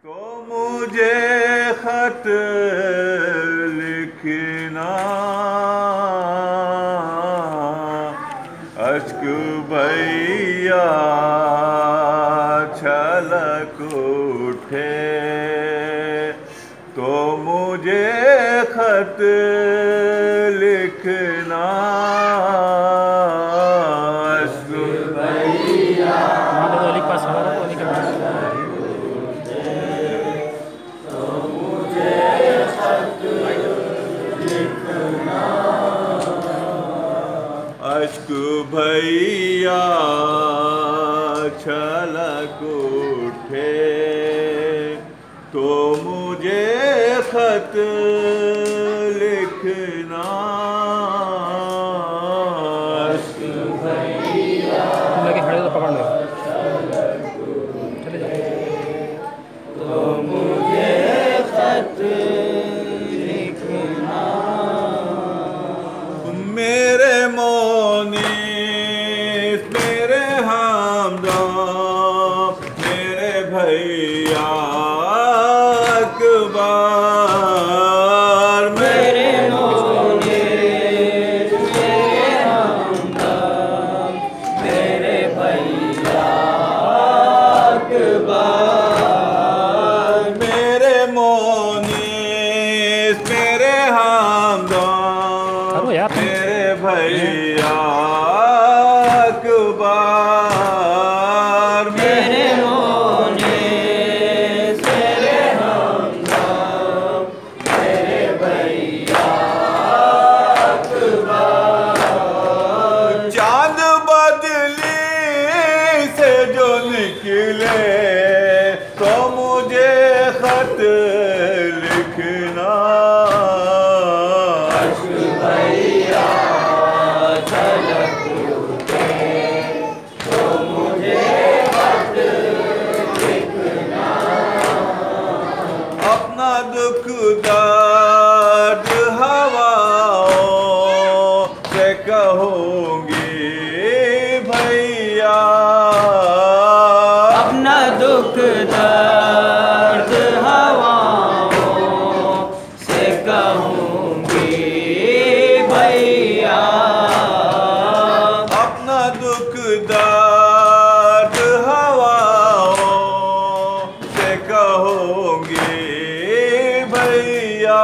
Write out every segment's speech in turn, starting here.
तो मुझे खत लिखना, अश्क भैया छलक उठे। तो मुझे खत लिखना, अश्क भैया अश्क भैया छलक उठे। तो मुझे खत लिखना, अश्क भैया खड़े तो पकड़ लो। चले जाओ। तो मुझे खत लिखना, मेरे मोनीस मेरे हमदम मेरे भैया अकबर, मेरे मोनीस मेरे हमदम मेरे भैया अकबर, मेरे मोनीस मेरे हमदम मेरे भैया अकबर, मेरे मोनीस मेरे हमदम मेरे भैया अकबर। चांद बदली से जो निकले, तो मुझे खत लिखना, अश्क भैया छलक उठे। तो मुझे खत लिखना, अपना दुख दर्द हवाओं से कहूँगी भैया, अपना दुख दर्द हवाओं से कहूँगी भैया, अपना दुख दर्द हवाओं से कहूँगी भैया,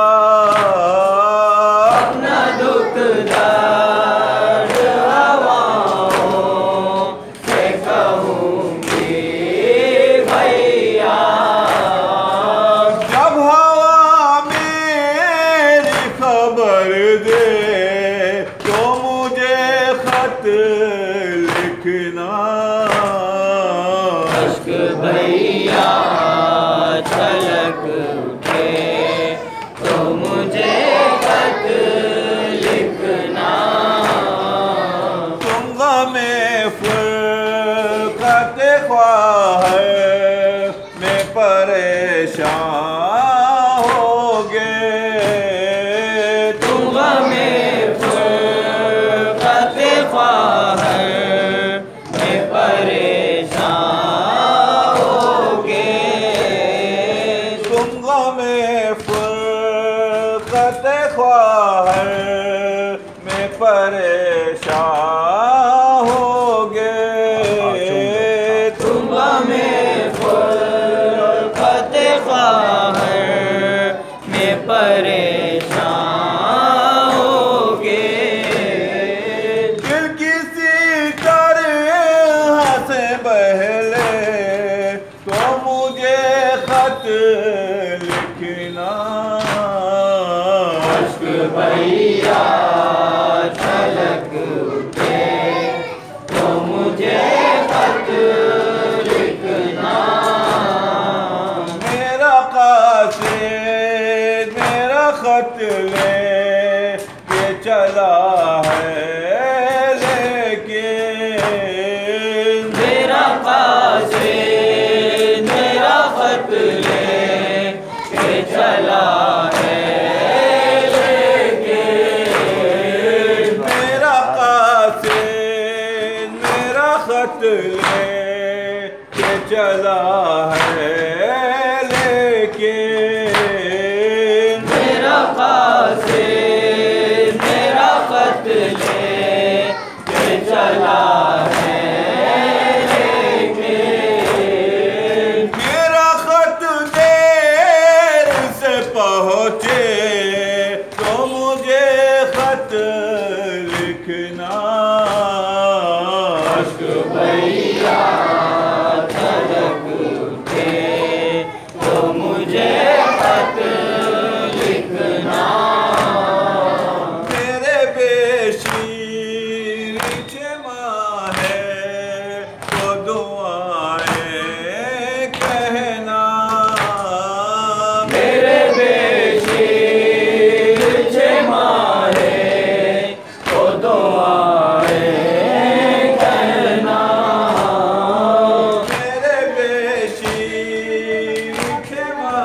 अपना दुख दर्द हवाओं से कहूँगी भैया। जब हवा मेरी खबर दे, तो मुझे खत लिखना, अश्क भैया छलक उठे। तो मुझे खत लिखना, तुम गमे फुरकत ख्वाह में परेशान होगे, तुम गमे फुरकत ख्वाह में परेशान होगे, तुम गमे फुरकत ख्वाह में परेशान होगे, तुम हमें फुरकत ख्वाह में परेशान होगे। दिल किसी तरह से बहले, तो मुझे खत लिखना, अश्क भैया छलक उठे। तो मुझे खत लिखना, मेरा कासिद मेरा खत ले के चला है, लेकिन मेरा कासिद मेरा खत ले के चला है, लेकिन सोचे तो मुझे खत लिखना। अश्क भैया छलक उठे तो मुझे खत लिखना। मेरे बेशीर क्षमा है तो दुआएं कहना। मेरे बेशीर क्षमा है तो दुआएं कहना। मेरे बेशीर क्षमा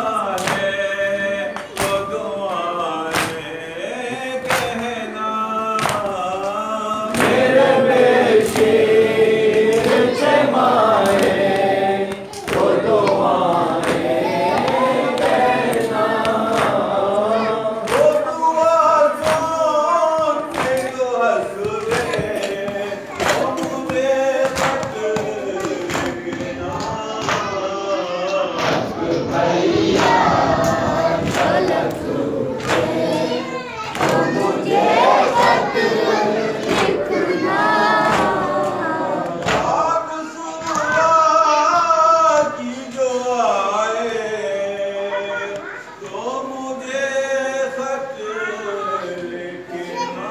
है तो दुआएं कहना। मेरे बेशीर क्षमा है तो दुआएं कहना। वो दुआ सुन के जो हंस दे तो मुझे खत लिखना। भैया झलक उठे तो मुझे खत लिखना। रात सुबह की जो आए तो मुझे खत लिखना।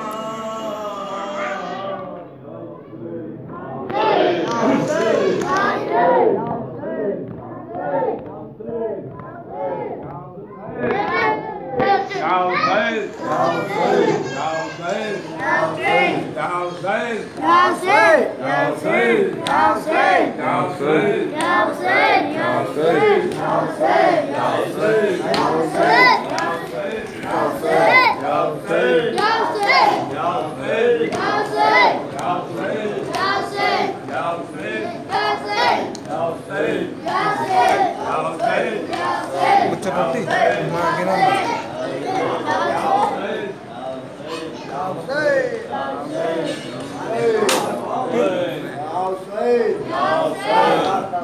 I'll say.